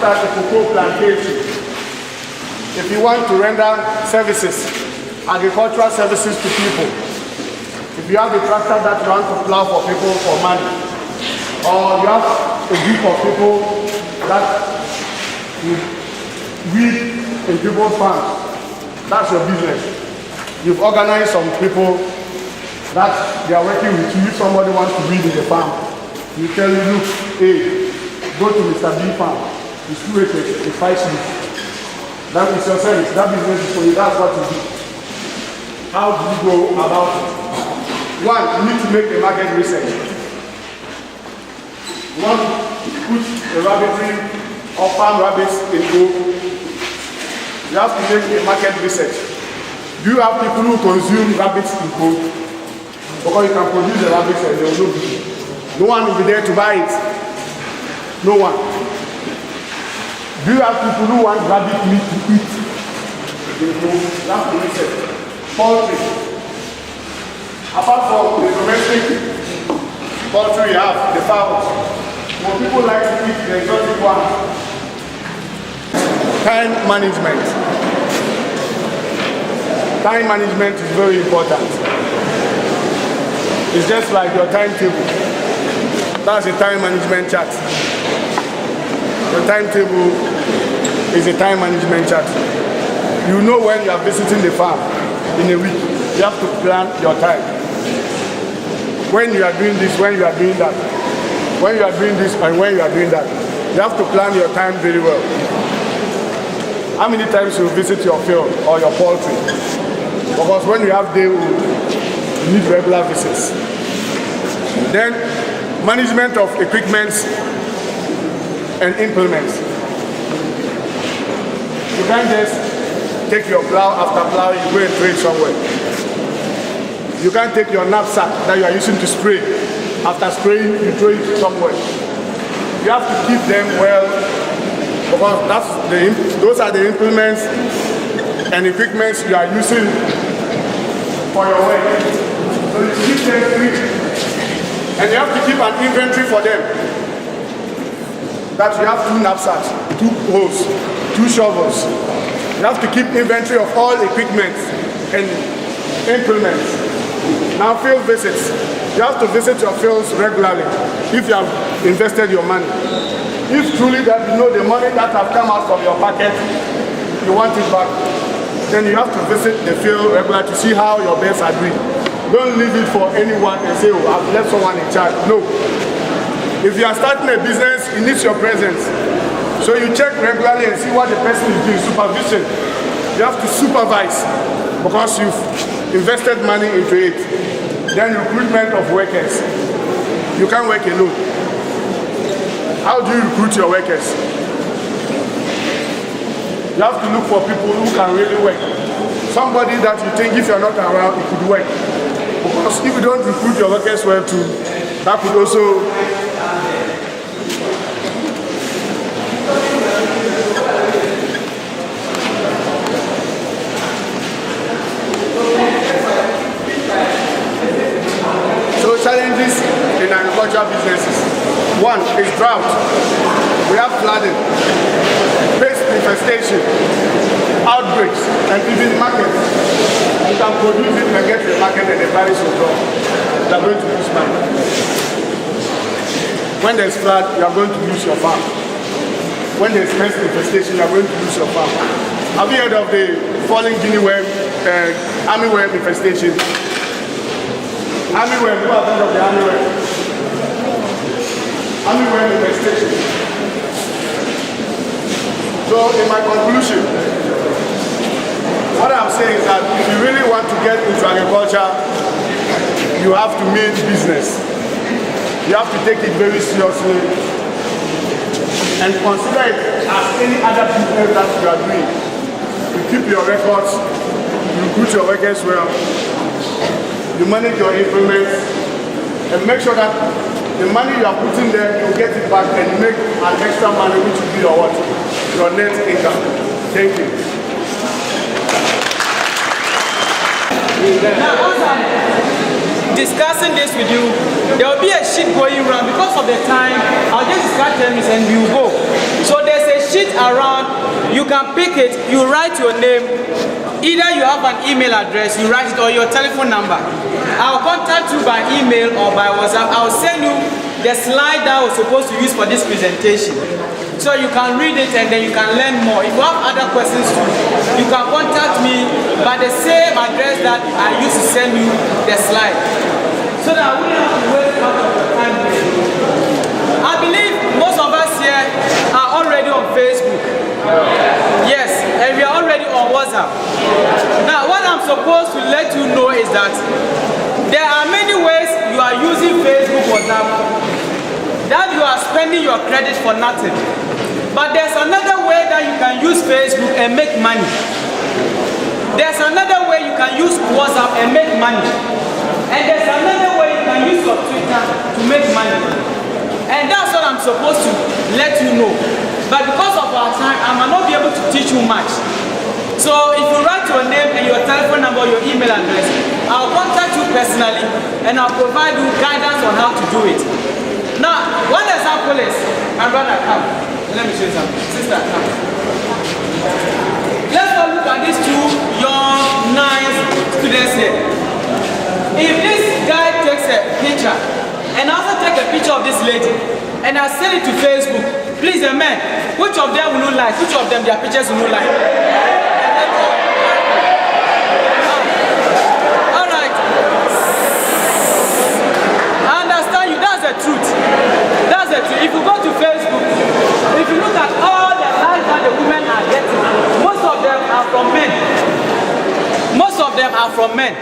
start a cocoa plantation, if you want to render services, agricultural services to people, if you have a tractor that you want to plow for people for money, or you have a group of people that you weed in people's farms, that's your business. You've organized some people that they are working with you. If somebody wants to weed in the farm, you tell you, look, hey, go to Mr. B farm. It's 2 acres, it's 5 seeds. That is your service. That business is for you. That's what you do. How do you go about it? One, you need to make a market research. You want to put a rabbitry or farm rabbits in go. You have to make a market research. Do you have people who consume rabbits in go? Because you can produce the rabbits and there will not be. No one will be there to buy it. No one. Do you have people who want rabbit meat to eat? You have to research. Poultry. Apart from the domestic poultry, you have the fowls. But people like to eat the exotic one. Time management. Time management is very important. It's just like your timetable. That's a time management chart. Your timetable is a time management chart. You know when you are visiting the farm in a week. You have to plan your time. When you are doing this, when you are doing that. When you are doing this and when you are doing that. You have to plan your time very well. How many times you visit your field or your poultry? Because when you have daywood, you need regular visits. Then, management of equipments and implements. You can't just take your plow after plowing, you go and throw it somewhere. You can't take your knapsack that you are using to spray. After spraying, you throw it somewhere. You have to keep them well, because those are the implements and equipments you are using for your work. So you keep them clean. And you have to keep an inventory for them. That you have 2 knapsacks, 2 hoes, 2 shovels. You have to keep inventory of all equipment and implements. Now field visits. You have to visit your fields regularly if you have invested your money. If truly that you know the money that has come out from your pocket, you want it back, then you have to visit the field regularly to see how your birds are doing. Don't leave it for anyone and say, oh, I've left someone in charge. No. If you are starting a business, it needs your presence. So you check regularly and see what the person is doing. Supervision. You have to supervise because you've invested money into it. Then recruitment of workers. You can't work alone. How do you recruit your workers? You have to look for people who can really work. Somebody that you think if you're not around, it could work. Because if you don't recruit your workers well too, that could also so challenges in agricultural businesses. One is drought. We have flooding, pest infestation, outbreaks, and even markets. You can produce it and get to the market and the price will drop. You are going to lose money. When there's flood, you are going to lose your farm. When there's pest infestation, you are going to lose your farm. Have you heard of the falling guinea worm, armyworm infestation? Armyworm, who have heard of the armyworm? Armyworm infestation. So in my conclusion, what I'm saying is that if you really want to get into agriculture, you have to mean business. You have to take it very seriously and consider it as any other business that you are doing. You keep your records, you recruit your workers well, you manage your implements, and make sure that the money you are putting there, you get it back and you make an extra money, which will be your what? Your net income. Thank you. Now, once I'm discussing this with you, there will be a sheet going around. Because of the time, I'll just discuss 10 minutes and we will go. So there's a sheet You can pick it, you write your name, either you have an email address, you write it, or your telephone number. I'll contact you by email or by WhatsApp. I'll send you the slide that I was supposed to use for this presentation. So you can read it and then you can learn more. If you have other questions too, you can contact me by the same address that I used to send you the slide. So that I wouldn't have to waste much of your time. I believe most of us here are already on Facebook. Yes, and we are already on WhatsApp. Now what I'm supposed to let you know is that there are many ways you are using Facebook, WhatsApp, that you are spending your credit for nothing. But there's another way that you can use Facebook and make money. There's another way you can use WhatsApp and make money. And there's another way you can use your Twitter to make money. And that's what I'm supposed to let you know. But because of our time, I might not be able to teach you much. So if you write your name and your telephone number, your email address, I'll contact you personally and I'll provide you guidance on how to do it. Now, one example is, my brother, come. Let me show you something. Sister, come. Let's go look at these two young, nice students here. If this guy takes a picture, and I also take a picture of this lady, and I send it to Facebook, please, men, which of them will you like? Which of them their pictures will you like? Alright. I understand you, that's the truth. That's the truth. If you go to Facebook, if you look at all the likes that the women are getting, most of them are from men. Most of them are from men.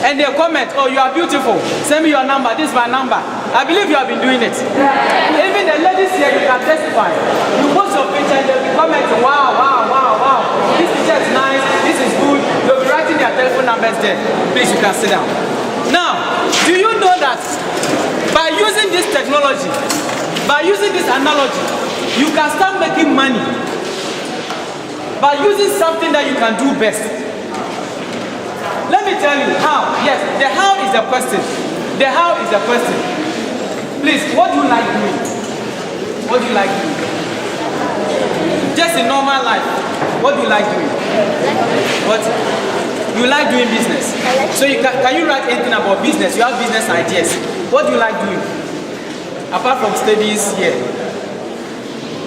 And they comment, oh, you are beautiful. Send me your number. This is my number. I believe you have been doing it. Even the ladies here, you can testify. You post your picture and they'll be commenting, wow, wow, wow, wow. This picture is nice. This is good. They'll be writing their telephone numbers there. Please, you can sit down. Now, do you know that by using this technology, by using this analogy, you can start making money by using something that you can do best? Let me tell you how. Yes, the how is the question. The how is the question. Please, what do you like doing? What do you like doing? Just in normal life, what do you like doing? What? You like doing business. So you can you write anything about business? You have business ideas. What do you like doing? Apart from studies here.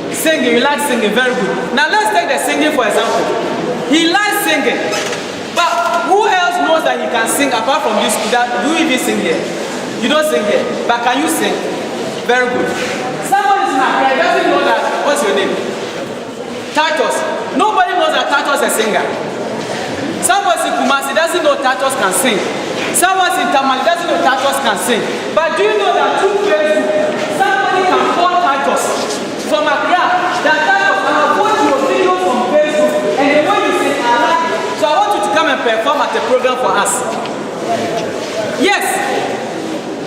Singing, you like singing, very good. Now let's take the singing for example. He likes singing. But who else knows that he can sing apart from you? Do you even sing here? You don't sing here. But can you sing? Very good. Someone is in Accra, doesn't know that. What's your name? Titus. Nobody knows that Titus is a singer. Someone in Kumasi doesn't know Titus can sing. Someone in Tamale doesn't know Titus can sing. But do you know that through Facebook, somebody can call Titus from Accra? That Titus, I have watched your videos on Facebook, and the way you sing, I like it. So I want you to come and perform at a program for us. Yes.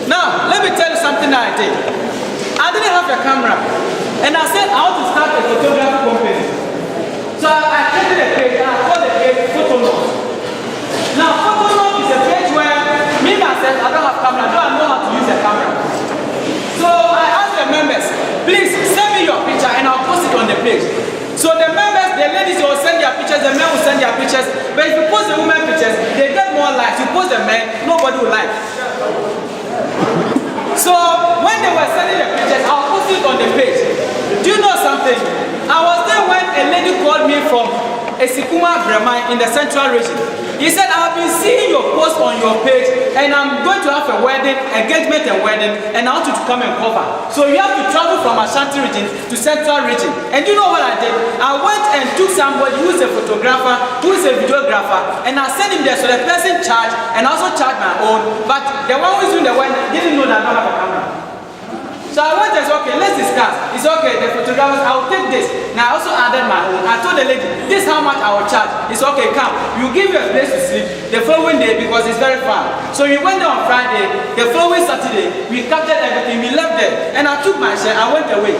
Now, let me tell you something that I did. I didn't have a camera. And I said, I want to start a photography company. So I created a page, and I called the page Photonog. Now, Photonog is a page where me myself, I don't have camera, I don't know how to use a camera. So I asked the members, please send me your picture and I'll post it on the page. So the members, the ladies will send their pictures, the men will send their pictures. But if you post the women pictures, they get more likes. You post the men, nobody will like. So when they were sending the pictures, I'll post it on the page. Do you know something? I was there when a lady called me from Esikuma Bremai in the central region. He said, I've been seeing your post on your page and I'm going to have a wedding, engagement and wedding, and I want you to come and cover. So you have to travel from Ashanti region to central region. And you know what I did? I went and took somebody who is a photographer, who is a videographer, and I sent him there so the person charged and I also charged my own. But the one who is doing the wedding didn't know that I don't have a camera. So I went and said, okay, let's discuss. It's okay, the photographers, I'll take this. Now I also added my own. I told the lady, this is how much I will charge. It's okay, come. You give your place to sleep the following day because it's very far. So we went there on Friday, the following Saturday, we captured everything, we left there. And I took my share, I went away.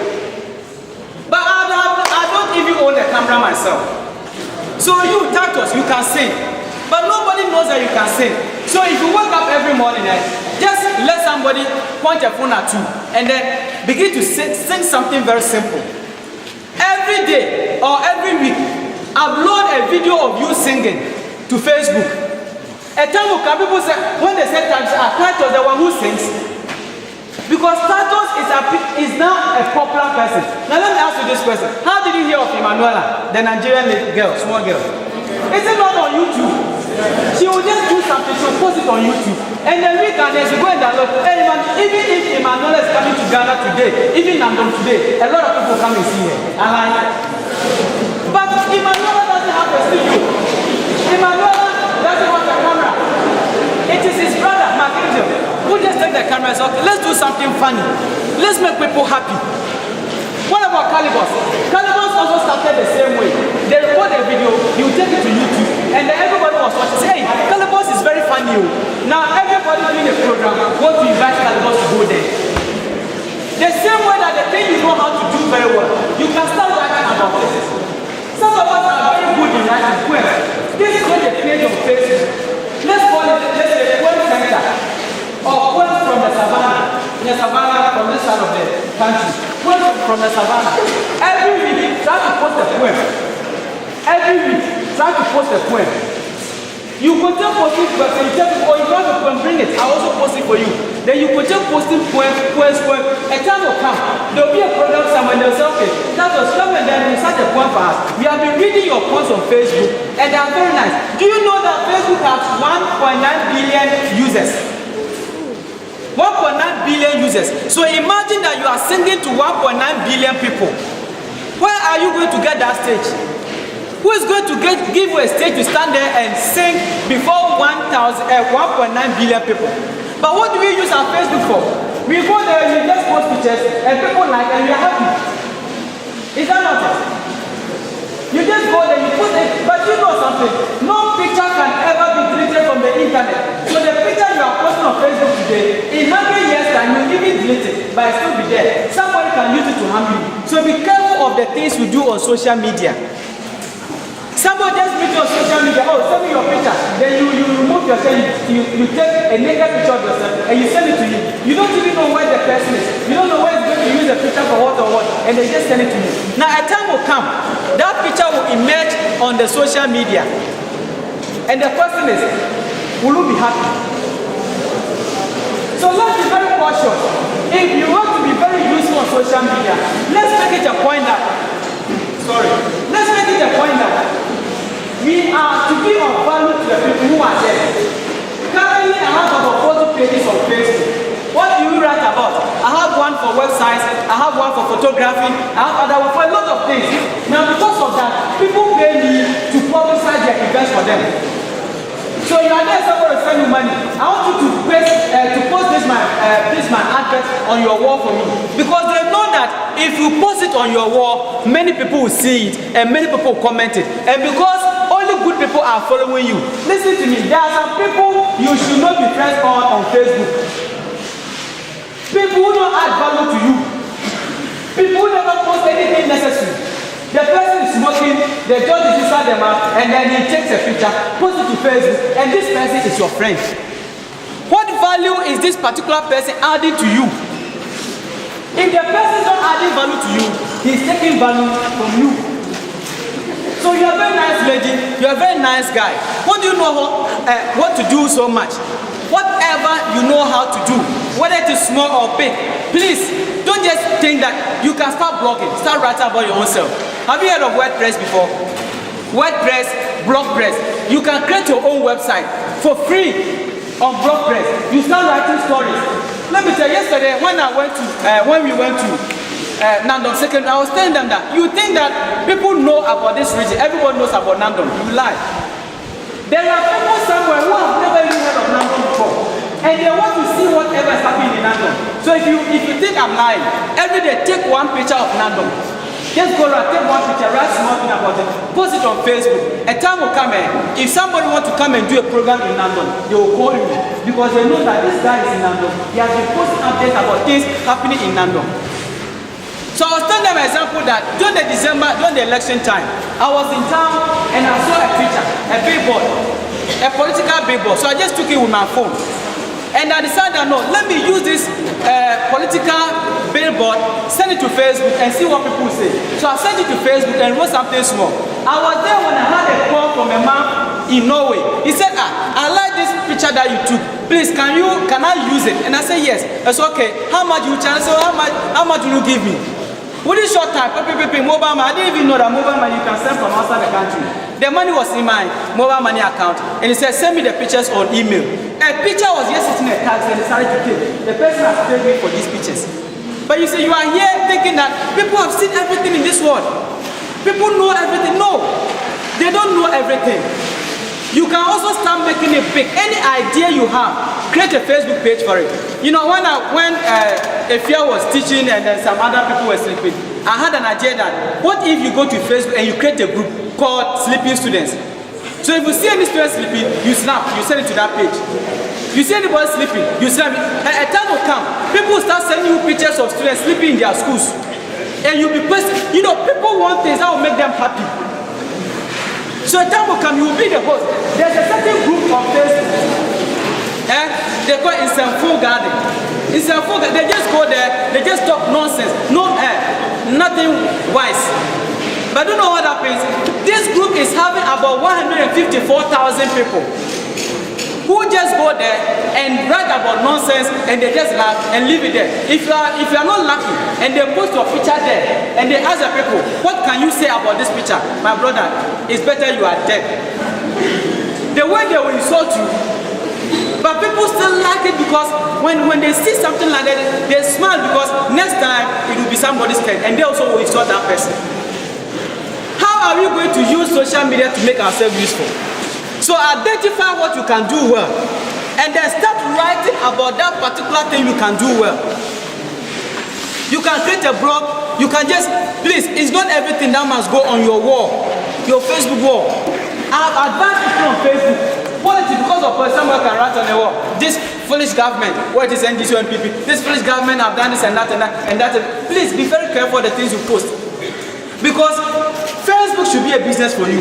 But I don't even own the camera myself. So you, Titus, you can sing. But nobody knows that you can sing. So if you wake up every morning, just let somebody point a phone at you and then begin to sing something very simple. Every day or every week, upload a video of you singing to Facebook. A time will come, people say, when they say Titus, the one who sings, because Titus is now a popular person. Now let me ask you this question. How did you hear of Emanuela, the Nigerian girl, small girl? Is it not on YouTube? She will just do something, she will post it on YouTube. And then we can just go and download. Hey, man, even if Emanuela is coming to Ghana today, even Nandom today, a lot of people come and see her. But Emanuela doesn't have a studio. Emanuela doesn't have a camera. It is his brother, Mark-Angel, who just take the camera and say, okay, let's do something funny. Let's make people happy. What about Calibos? Calibos also started the same way. They record a video, you take it to YouTube, and then everybody was watching. Say, hey, Calibos is very funny. Now everybody doing a program want to invite Calibos to go there. The same way that the thing you know how to do very well, you can start writing about this. Some of us are very good in writing poems. This is not a page on Facebook. Let's call it, let's say, poem center, or poems from the savannah from this side of the country. Poems from the savannah. Every week, try to post a poem. Every week, try to post a poem. You continue posting poems, and you tell people, oh, you want to poem, bring it. I also post it for you. Then you continue posting poems. A time will come. There will be a program somewhere, and they'll say, okay, that was come and then we start a poem for us. We have been reading your poems on Facebook, and they are very nice. Do you know that Facebook has 1.9 billion users? 1.9 billion users. So imagine that you are singing to 1.9 billion people. Where are you going to get that stage? Who is going to give you a stage to stand there and sing before 1.9 billion people? But what do we use our Facebook for? We go there and we just post pictures and people like and we are happy. Is that not it? You just go there, you put it, but you know something. No picture can ever be deleted from the internet. So the picture you are posting on Facebook today, in 100 years time, you even delete it, but it still be there. Somebody can use it to harm you. So be careful of the things you do on social media. Somebody just meet you on social media, oh, send me your picture. Then you remove yourself, you take a naked picture of yourself and you send it to him. You don't even know where the person is. You don't know where he's going to use the picture for what or what. And they just send it to you. Now a time will come, that picture will emerge on the social media. And the question is, will you be happy? So let's be very cautious. If you want to be very useful on social media, let's make it a point that, let's make it a point that we are to give our value to the people who are there. Currently, I have about 40 pages on Facebook. What do you write about? I have one for websites, I have one for photography, I have other one for a lot of things. Now, because of that, people pay me to publicize their events for them. So you are there, someone will send you money. I want you to post this my advert on your wall for me, because they know that if you post it on your wall, many people will see it and many people will comment it. And because only good people are following you, listen to me. There are some people you should not be friends on Facebook. People who don't add value to you. People who never post anything necessary. The person is smoking, the judge is inside their mouth, and then he takes a picture, posts it to Facebook, and this person is your friend. What value is this particular person adding to you? If the person is not adding value to you, he is taking value from you. So you are a very nice lady, you are a very nice guy. What do you know what to do so much? Whatever you know how to do, whether it is small or big, please don't just think that you can start blogging, start writing about your own self. Have you heard of WordPress before? WordPress, BlogPress. You can create your own website for free on BlogPress. You start writing stories. Let me tell you, yesterday when we went to Nandom Second, I was telling them that you think that people know about this region, everyone knows about Nandom. You lie. There are people somewhere who have never even heard of Nandom before, and they want to see whatever is happening in Nandom. So if you think I'm lying, every day take one picture of Nandom. Just go around, take one picture, write small thing about it, post it on Facebook. A time will come if somebody wants to come and do a program in Nandom, they will call you because they know that this guy is in Nandom. He has been posting updates about things happening in Nandom. So I was telling them an example that during the election time, I was in town and I saw a picture, a billboard, a political billboard. So I just took it with my phone. And I decided, no, let me use this political billboard, send it to Facebook and see what people say. So I sent it to Facebook and wrote something small. I was there when I had a call from a man in Norway. He said, I like this picture that you took. Please, can I use it? And I said, yes. I said, okay. How much you charge? So how much will you give me? Within short time, mobile money. I didn't even know that mobile money you can send from outside the country. The money was in my mobile money account, and he said, send me the pictures on email. A picture was just sitting in a taxi and decided to take. The person has paid me for these pictures. But you say you are here thinking that people have seen everything in this world. People know everything. No, they don't know everything. You can also start making it big. Any idea you have, create a Facebook page for it. You know, when Efia was teaching and then some other people were sleeping, I had an idea that what if you go to Facebook and you create a group called Sleeping Students. So if you see any student sleeping, you snap, you send it to that page. You see anybody sleeping, you snap it. A time will come, people will start sending you pictures of students sleeping in their schools. And you'll be posting, you know, people want things that will make them happy. So a time will come, you will be the host. There's a certain group on Facebook. They call it Insenful Garden. Insenful Garden, they just go there, they just talk nonsense. No nothing wise. But don't know what happens. This group is having about 154,000 people who just go there and write about nonsense and they just laugh and leave it there. If you are not lucky and they post your picture there and they ask the people, what can you say about this picture? My brother, it's better you are dead. The way they will insult you, but people still like it because when they see something like that, they smile because next time it will be somebody's turn and they also will insult that person. How are we going to use social media to make ourselves useful? So identify what you can do well and then start writing about that particular thing you can do well. You can create a blog, you can just, please, it's not everything that must go on your wall, your Facebook wall. I've advanced people on Facebook. Politics, because of someone can write on the wall, this foolish government, what is NDC and NPP, this foolish government have done this and that and that and that. Please be very careful the things you post. Because Facebook should be a business for you.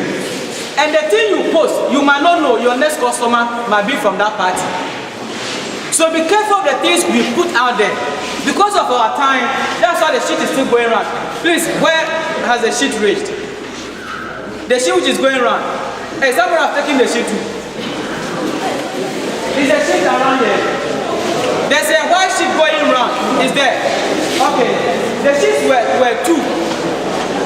And the thing you post, you might not know your next customer might be from that party. So be careful of the things we put out there. Because of our time, that's why the shit is still going around. Please, where has the shit reached? The shit which is going around. Hey, someone has taken the shit too. Is the shit around here? There's a white shit going around. Is there? Okay. The shits were two.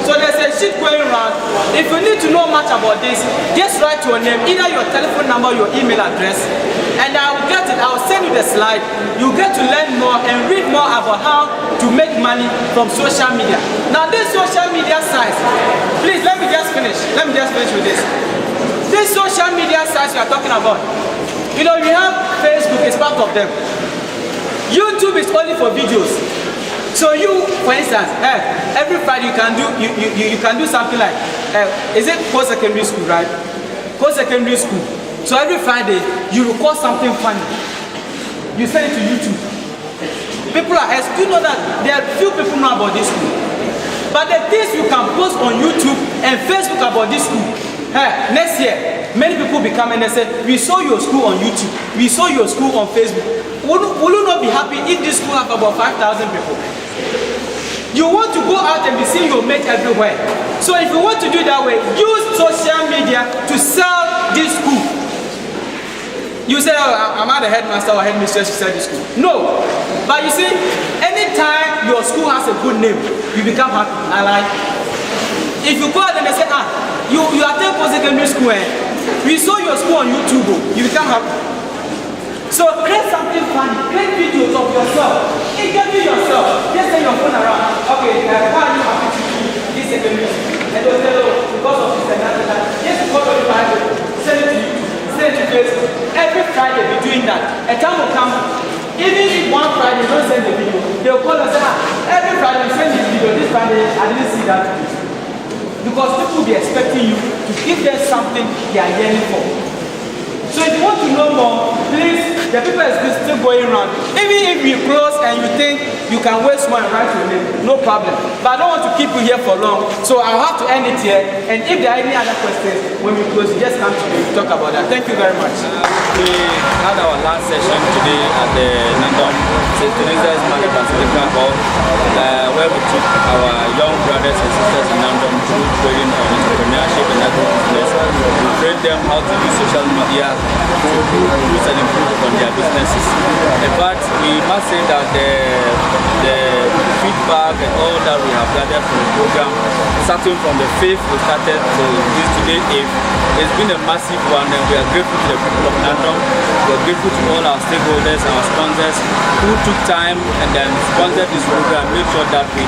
So there's a sheet going around. If you need to know much about this, just write your name, either your telephone number, your email address, and I will get it. I will send you the slide. You get to learn more and read more about how to make money from social media. Now this social media sites, please let me just finish. Let me just finish with this. This social media sites we are talking about, you know, you have Facebook, it's part of them. YouTube is only for videos. So you, for instance, every Friday you can do something like, is it post-secondary school, right? Post-secondary school. So every Friday you record something funny. You send it to YouTube. People are asked, do you know that there are few people know about this school? But the things you can post on YouTube and Facebook about this school, next year, many people will be coming and say, we saw your school on YouTube, we saw your school on Facebook. Will you not be happy if this school have about 5,000 people? You want to go out and be seeing your mate everywhere. So if you want to do it that way, use social media to sell this school. You say, oh, I'm not the headmaster or headmistress to sell this school. No. But you see, anytime your school has a good name, you become happy. If you go out and they say, you attend post-secondary school, we saw your school on YouTube, you become happy. So create something funny, create videos of yourself, interview yourself, just send your phone around. Okay, why are you happy to do this secondary school? And they'll say, oh, because of this and that and that. Just call your Bible, send it to YouTube, send it to Facebook. Every Friday be doing that. A time will come, even if one Friday you don't send the video, they'll call and say, every Friday you send this video, this Friday I didn't see that video. Because people will be expecting you to give them something they are yearning for. So if you want to know more, please, the people is still going around. Even if you close and you think you can waste more and write your name, no problem. But I don't want to keep you here for long, so I'll have to end it here. And if there are any other questions, when we close, just come to me to talk about that. Thank you very much. We had our last session today at the Nandom St. Teresa's Mother Basilica Hall, where we took our young brothers and sisters in Nandom through training on entrepreneurship train them how to use social media to use and improve on their businesses. In fact, we must say that the feedback and all that we have gathered from the program, starting from the 5th we started to this today 8th, it's been a massive one, and we are grateful to the people of Nandom. We are grateful to all our stakeholders, our sponsors who took time and then sponsored this program, made sure that we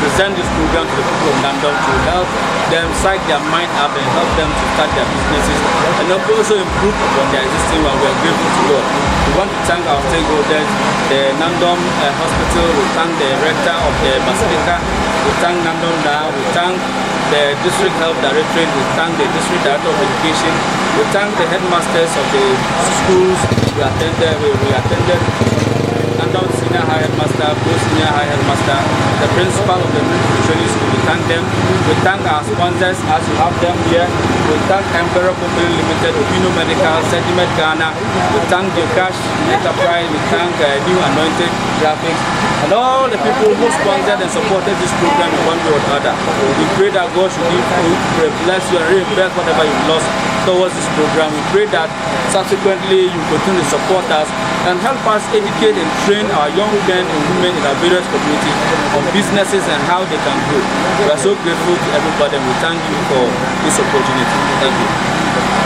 present this program to the people of Nandom to help them psych their mind up and help them to start their businesses and also improve upon their existing one. We are grateful to God. We want to thank our stakeholders, the Nandom Hospital, we thank the rector of the Basilica, we thank Nandom now, we thank the District Health Directorate, we thank the District Director of Education, we thank the headmasters of the schools we attended Nandom Senior High Headmaster, Post Senior High Headmaster, the principal of the military training school, we thank them. We thank our sponsors as you have them here. We thank Emperor Company Limited, Opino Medical, Sentiment Ghana. We thank Geocache Enterprise, we thank New Anointed Graphics, and all the people who sponsored and supported this program in one way or other. We pray that God should bless you and reinvest whatever you've lost towards this program. We pray that subsequently you continue to support us and help us educate and train our young men and women in our various communities on businesses and how they can grow. We are so grateful to everybody and we thank you for this opportunity. Thank you.